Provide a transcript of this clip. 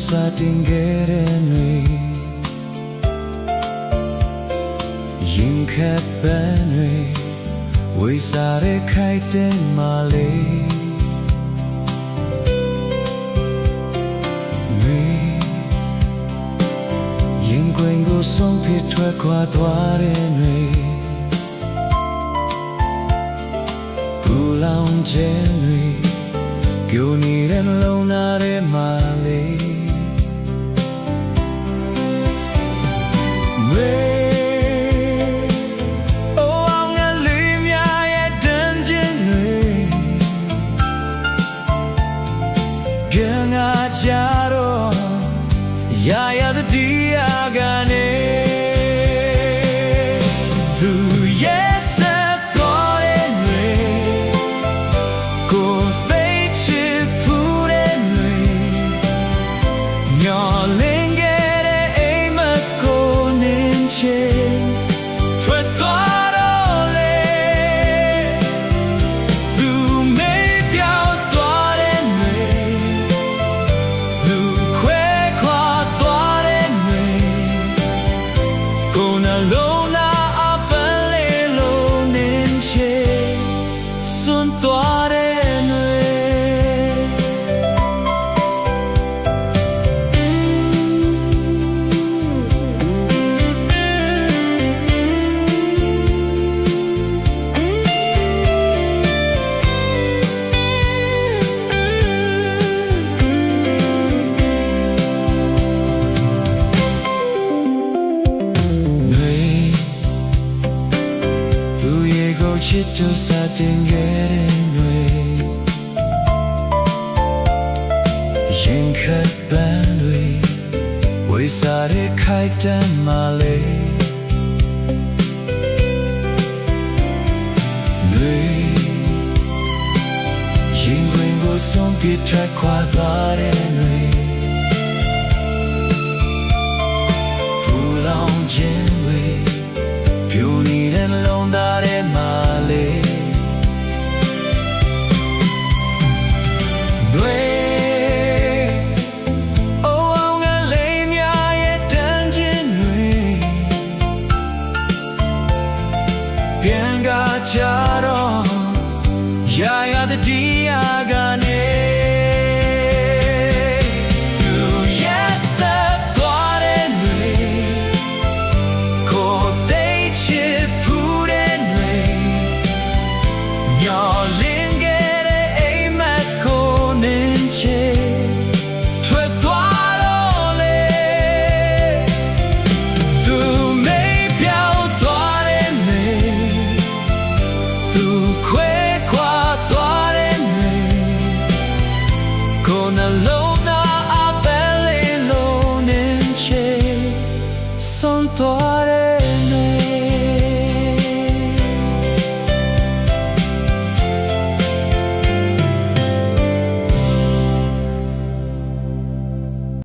စာတင်ခဲ့တဲ့နှွေရင်ခက်ပန်းတွေဝေစားတဲ့ခိုက်တဲ့မလေးရင်ခွင်ကိုဆုံးဖြတ်ထွက်ခွာသွားတဲ့နှွေပူလောင်ခြင်းတွေပြိုနေတဲ့လုံးသားထဲမှာလေးရာသတိအကနေသူရဲ့စကောတဲ့နှွေကိုသိချစ်ဖူးတဲ့နှွေမျောလင်းခဲ့တဲ့အိမ်မကိုနင်းချေထွက်သွားတော့လေသူမေးပြောင်းသွားတဲ့နှွေသူခွဲခွာလုံးနာအပန်းလေးလုံးနင်းချေစွန့်သွားတဲ့နှွေချစ်သူစာတင်ခဲ့တဲ့နှွေရင်ခတ်ပန်းတွေဝေစားတဲ့ခိုက်တမ်းမလေးနှွေရင်ခွင်ကိုဆုံးဖြတ်ထွက်ခွာသွားတဲ့နှွေ